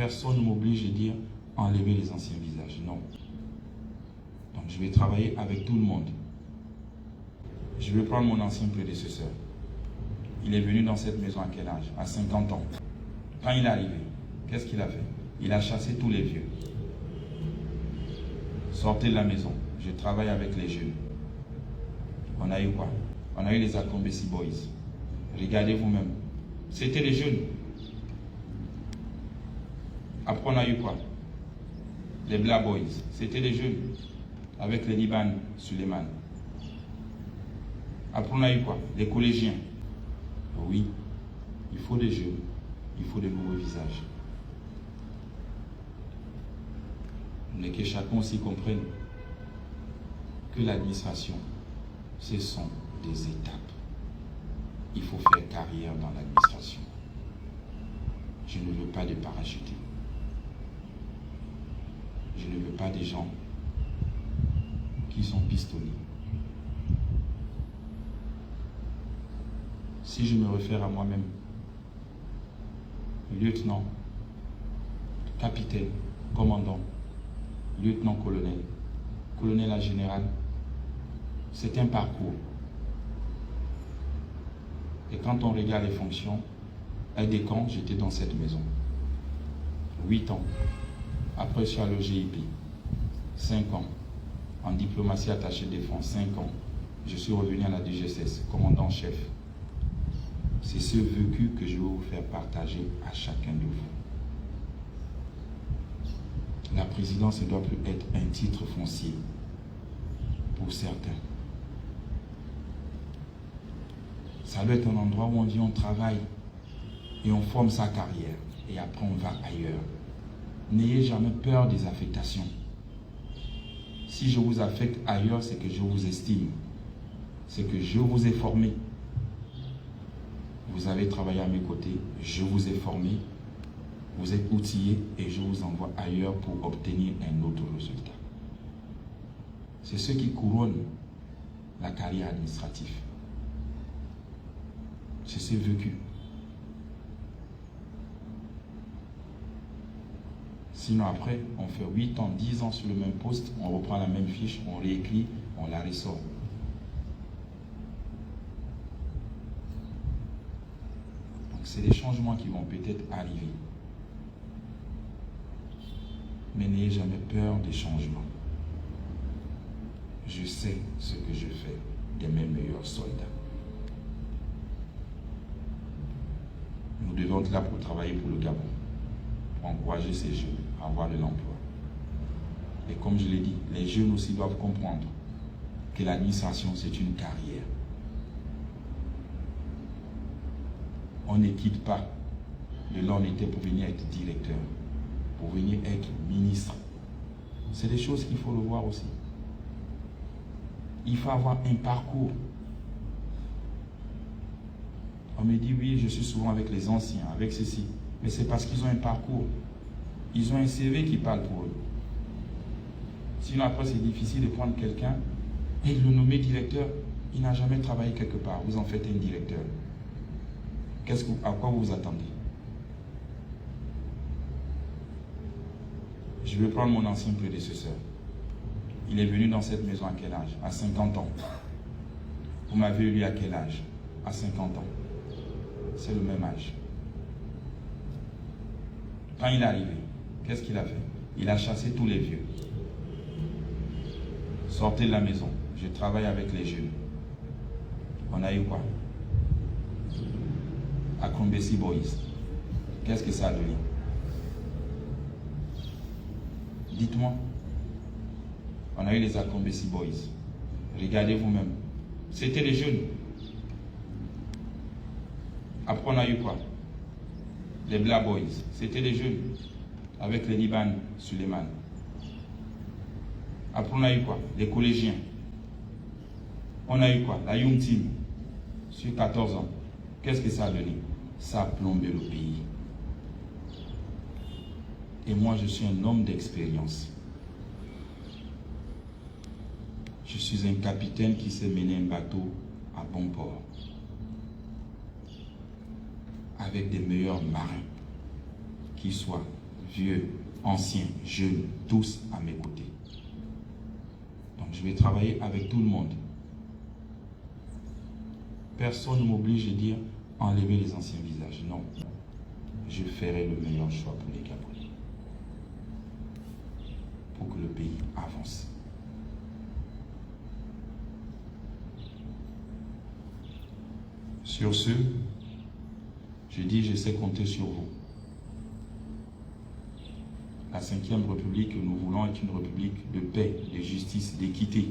personne ne m'oblige de dire enlever les anciens visages. Non. Donc je vais travailler avec tout le monde. Je vais prendre mon ancien prédécesseur. Il est venu dans cette maison à quel âge? À 50 ans. Quand il est arrivé, qu'est-ce qu'il a fait? Il a chassé tous les vieux. Sortez de la maison. Je travaille avec les jeunes. On a eu quoi? On a eu les Akombesi Boys. Regardez vous-même. C'était les jeunes. Après, on a eu quoi? Les Black Boys. C'était les jeunes. Avec les Liban Suleiman. Après, on a eu quoi? Les collégiens. Oui, il faut des jeunes. Il faut de nouveaux visages. Mais que chacun aussi comprenne que l'administration, ce sont des étapes. Il faut faire carrière dans l'administration. Je ne veux pas de parachutés. Je ne veux pas des gens qui sont pistonnés. Si je me réfère à moi-même, lieutenant, capitaine, commandant, lieutenant-colonel, colonel à général, c'est un parcours. Et quand on regarde les fonctions, à Descamps, j'étais dans cette maison. 8 ans. Après, je suis allé au GIP. 5 ans. En diplomatie attachée défense, 5 ans. Je suis revenu à la DGSS, commandant-chef. C'est ce vécu que je vais vous faire partager à chacun de vous. La présidence ne doit plus être un titre foncier pour certains. Ça doit être un endroit où on dit on travaille et on forme sa carrière et après on va ailleurs. N'ayez jamais peur des affectations. Si je vous affecte ailleurs, c'est que je vous estime. C'est que je vous ai formé. Vous avez travaillé à mes côtés, je vous ai formé, vous êtes outillé et je vous envoie ailleurs pour obtenir un autre résultat. C'est ce qui couronne la carrière administrative. C'est ce vécu. Sinon après, on fait 8 ans, 10 ans sur le même poste, on reprend la même fiche, on réécrit, on la ressort. C'est des changements qui vont peut-être arriver. Mais n'ayez jamais peur des changements. Je sais ce que je fais de mes meilleurs soldats. Nous devons être là pour travailler pour le Gabon, pour encourager ces jeunes à avoir de l'emploi. Et comme je l'ai dit, les jeunes aussi doivent comprendre que l'administration, c'est une carrière. On ne quitte pas de là où on était pour venir être directeur, pour venir être ministre. C'est des choses qu'il faut le voir aussi. Il faut avoir un parcours. On me dit, oui, je suis souvent avec les anciens, avec ceci. Mais c'est parce qu'ils ont un parcours. Ils ont un CV qui parle pour eux. Sinon, après, c'est difficile de prendre quelqu'un et de le nommer directeur. Il n'a jamais travaillé quelque part. Vous en faites un directeur. À quoi vous vous attendez? Je vais prendre mon ancien prédécesseur. Il est venu dans cette maison à quel âge? À 50 ans. Vous m'avez élu à quel âge? À 50 ans. C'est le même âge. Quand il est arrivé, qu'est-ce qu'il a fait? Il a chassé tous les vieux. Sortez de la maison. Je travaille avec les jeunes. On a eu quoi? Akombesi Boys. Qu'est-ce que ça a donné? Dites-moi. On a eu les Akombesi Boys. Regardez vous-même. C'était les jeunes. Après, on a eu quoi? Les Black Boys. C'était les jeunes. Avec les Liban Suleiman. Après, on a eu quoi? Les collégiens. On a eu quoi? La Young Team. Sur 14 ans. Qu'est-ce que ça a donné? Ça a plombé le pays. Et moi, je suis un homme d'expérience. Je suis un capitaine qui sait mener un bateau à bon port. Avec des meilleurs marins qui soient vieux, anciens, jeunes, tous à mes côtés. Donc je vais travailler avec tout le monde. Personne ne m'oblige de dire enlever les anciens visages. Non. Je ferai le meilleur choix pour les Gabonais. Pour que le pays avance. Sur ce, je dis, je sais compter sur vous. La 5e République que nous voulons est une république de paix, de justice, d'équité.